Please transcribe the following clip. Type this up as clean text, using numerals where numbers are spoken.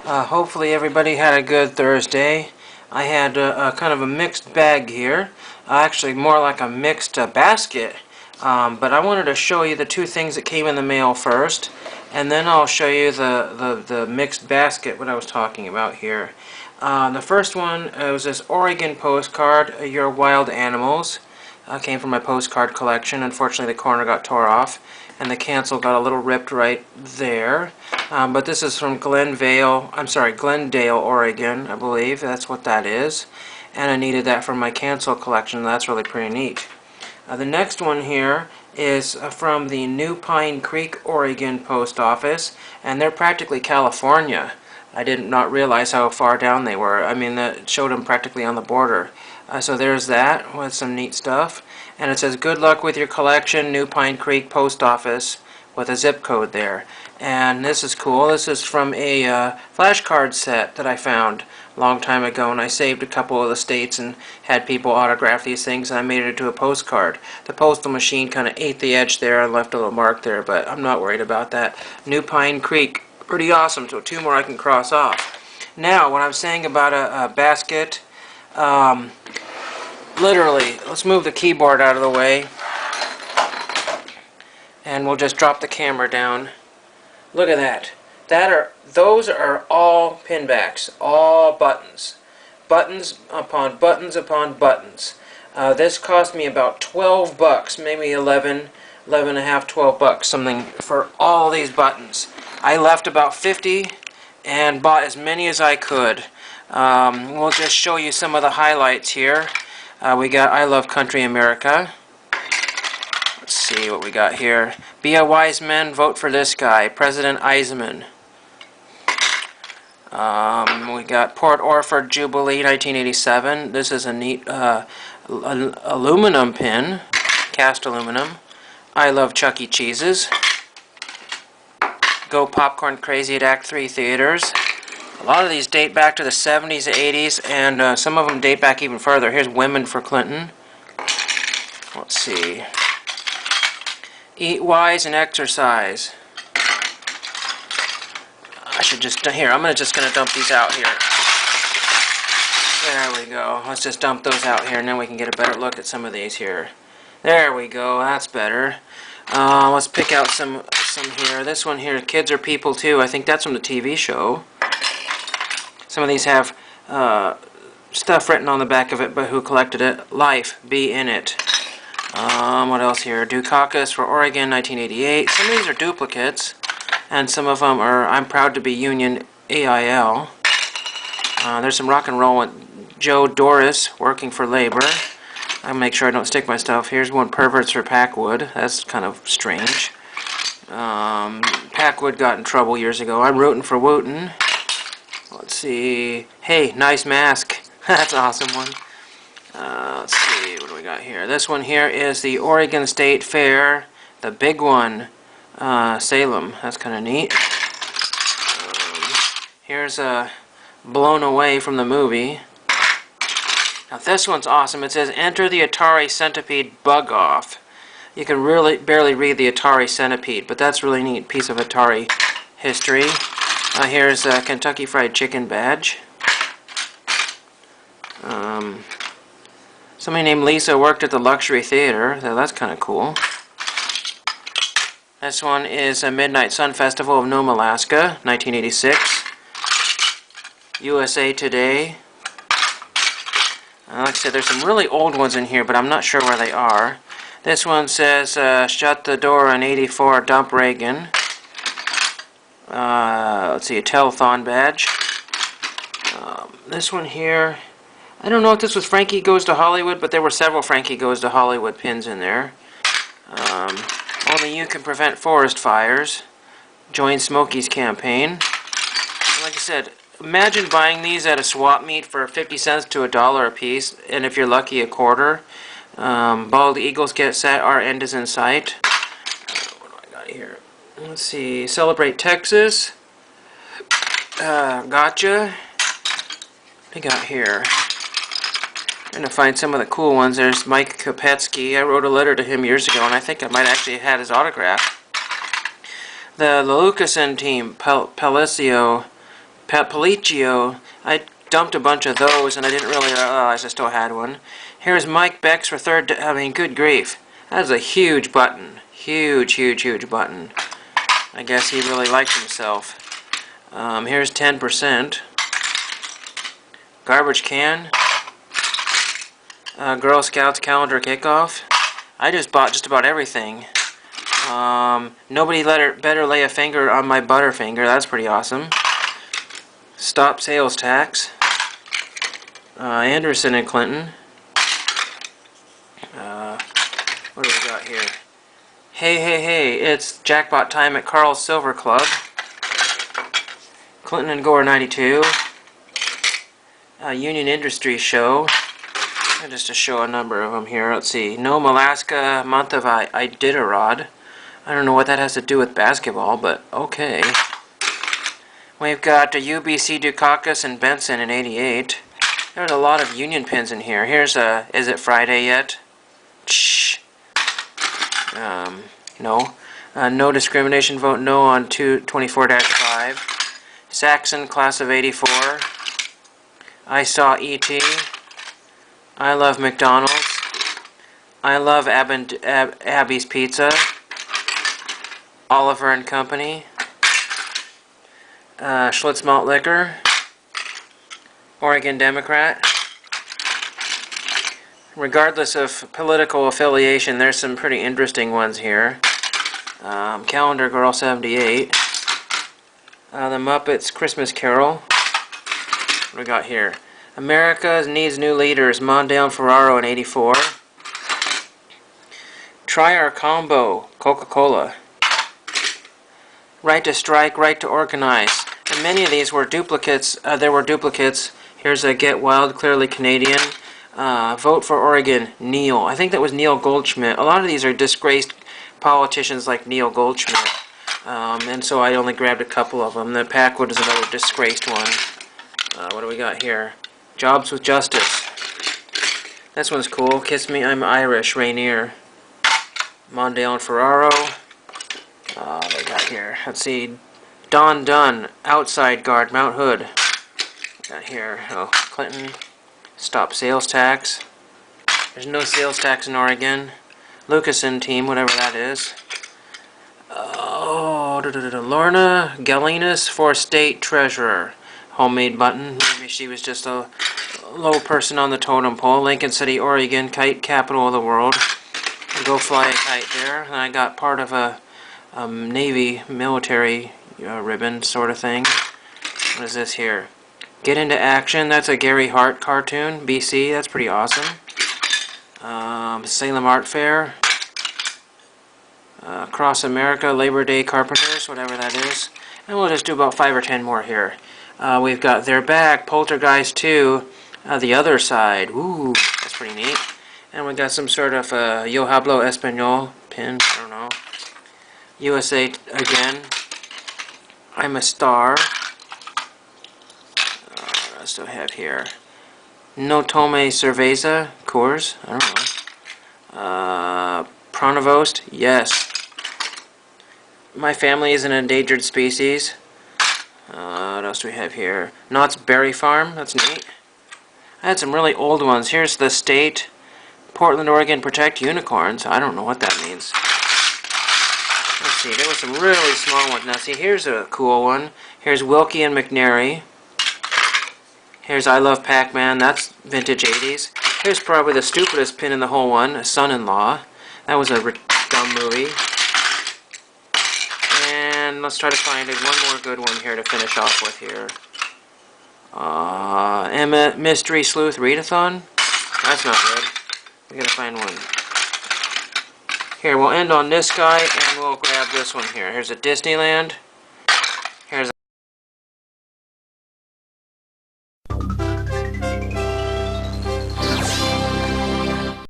Hopefully everybody had a good Thursday. I had a kind of a mixed bag here. Actually, more like a mixed basket. But I wanted to show you the two things that came in the mail first, and then I'll show you the mixed basket, what I was talking about here. The first one was this Oregon postcard, Your Wild Animals. Came from my postcard collection. Unfortunately, the corner got tore off, and the cancel got a little ripped right there. But this is from Glendale, Oregon, I believe. That's what that is. And I needed that for my cancel collection. That's really pretty neat. The next one here is from the New Pine Creek, Oregon post office, and they're practically California. I did not realize how far down they were. I mean, that showed them practically on the border. So there's that with some neat stuff. And it says, good luck with your collection, New Pine Creek Post Office, with a zip code there. And this is cool. This is from a flashcard set that I found a long time ago, and I saved a couple of the states and had people autograph these things, and I made it into a postcard. The postal machine kind of ate the edge there and left a little mark there, but I'm not worried about that. New Pine Creek, pretty awesome. So two more I can cross off. Now, what I'm saying about a basket, literally, let's move the keyboard out of the way, and we'll just drop the camera down. Look at that. Those are all pinbacks, all buttons. Buttons upon buttons upon buttons. This cost me about 12 bucks, maybe 11 and a half, 12 bucks, something for all these buttons. I left about 50 and bought as many as I could. We'll just show you some of the highlights here. We got I Love Country America. Let's see what we got here. Be a wise man, vote for this guy, President Eisenman. We got Port Orford Jubilee, 1987. This is a neat aluminum pin, cast aluminum. I Love Chuck E. Cheese's. Go Popcorn Crazy at Act 3 Theaters. A lot of these date back to the 70s, 80s, and some of them date back even further. Here's Women for Clinton. Let's see. Eat wise and exercise. I should just, here, I'm just going to dump these out here. There we go. Let's just dump those out here, and then we can get a better look at some of these here. There we go. That's better. Let's pick out some here. This one here, Kids Are People Too. I think that's from the TV show. Some of these have stuff written on the back of it, but who collected it? Life, be in it. What else here? Dukakis for Oregon, 1988. Some of these are duplicates, and some of them are I'm Proud to Be Union, AIL. There's some rock and roll with Joe Doris, Working for Labor. I'll make sure I don't stick my stuff. Here's one, Perverts for Packwood. That's kind of strange. Packwood got in trouble years ago. I'm Rootin' for Wootin'. Let's see. Hey, nice mask. That's an awesome one. Let's see, what do we got here? This one here is the Oregon State Fair, the big one, Salem. That's kind of neat. Here's a Blown Away from the movie. Now this one's awesome. It says, enter the Atari Centipede Bug Off. You can really barely read the Atari Centipede, but that's a really neat piece of Atari history. Here's a Kentucky Fried Chicken badge. Somebody named Lisa worked at the Luxury Theater, so that's kind of cool. This one is a Midnight Sun Festival of Nome, Alaska, 1986. USA Today. Like I said, there's some really old ones in here, but I'm not sure where they are. This one says, shut the door on 84, dump Reagan. Let's see, a telethon badge. This one here, I don't know if this was Frankie Goes to Hollywood, but there were several Frankie Goes to Hollywood pins in there. Only You Can Prevent Forest Fires. Join Smokey's campaign. Like I said, imagine buying these at a swap meet for 50 cents to $1 a piece, and if you're lucky, a quarter. Bald Eagles Get Set, Our End Is in Sight. What do I got here? Let's see, Celebrate Texas. Gotcha. What do we got here? I'm going to find some of the cool ones. There's Mike Kopetsky. I wrote a letter to him years ago, and I think I might actually have had his autograph. The Lucasen team, Palacio, Pat Policcio. I dumped a bunch of those and I didn't really realize I still had one. Here's Mike Bex for third. I mean, good grief. That's a huge button. Huge, huge, huge button. I guess he really liked himself. Here's 10%. Garbage can. Girl Scouts calendar kickoff. I just bought just about everything. Nobody better lay a finger on my Butterfinger. That's pretty awesome. Stop sales tax. Anderson and Clinton. What do we got here? Hey, hey, hey, it's jackpot time at Carl's Silver Club. Clinton and Gore 92. Union Industries show. Just to show a number of them here. Let's see. Nome, Alaska, month of Iditarod. I don't know what that has to do with basketball, but okay. We've got UBC Dukakis and Benson in 88. There's a lot of Union pins in here. Here's a, is it Friday yet? Shh. No. No discrimination, vote no on 24-5. Saxon, class of 84. I saw E.T. I love McDonald's. I love Abby's Pizza. Oliver and Company. Schlitz Malt Liquor. Oregon Democrat. Regardless of political affiliation, there's some pretty interesting ones here. Calendar Girl 78. The Muppets Christmas Carol. What do we got here? America needs new leaders. Mondale Ferraro in 84. Try our combo. Coca-Cola. Right to strike, right to organize. And many of these were duplicates. There were duplicates. Here's a Get Wild, clearly Canadian. Vote for Oregon, Neil. I think that was Neil Goldschmidt. A lot of these are disgraced politicians like Neil Goldschmidt. And so I only grabbed a couple of them. The Packwood is another disgraced one. What do we got here? Jobs with Justice. This one's cool. Kiss Me, I'm Irish, Rainier. Mondale and Ferraro. What do we got here? Let's see. Don Dunn, Outside Guard, Mount Hood. Got here. Oh, Clinton. Stop sales tax. There's no sales tax in Oregon. Lucasen team, whatever that is. Oh, Lorna Galinas for state treasurer. Homemade button. Maybe she was just a low person on the totem pole. Lincoln City, Oregon, kite capital of the world. Go fly a kite there. And I got part of a Navy military ribbon sort of thing. What is this here? Get into action. That's a Gary Hart cartoon. BC. That's pretty awesome. Salem Art Fair. Across America, Labor Day Carpenters, whatever that is. And we'll just do about 5 or 10 more here. We've got They're Back, Poltergeist 2, The Other Side. Ooh, that's pretty neat. And we got some sort of Yo Hablo Espanol pin. I don't know. USA again. I'm a Star. What else do I have here? No Tome Cerveza, Coors. I don't know. Pronovost, yes. My family is an endangered species. What else do we have here? Knott's Berry Farm, that's neat. I had some really old ones. Here's the state. Portland, Oregon, Protect Unicorns. I don't know what that means. Let's see, there were some really small ones. Now see, here's a cool one. Here's Wilkie and McNary. Here's I Love Pac-Man. That's vintage 80s. Here's probably the stupidest pin in the whole one. Son-in-Law. That was a dumb movie. And let's try to find one more good one here to finish off with here. Emma Mystery Sleuth Readathon. That's not good. We gotta find one. Here, we'll end on this guy, and we'll grab this one here. Here's a Disneyland.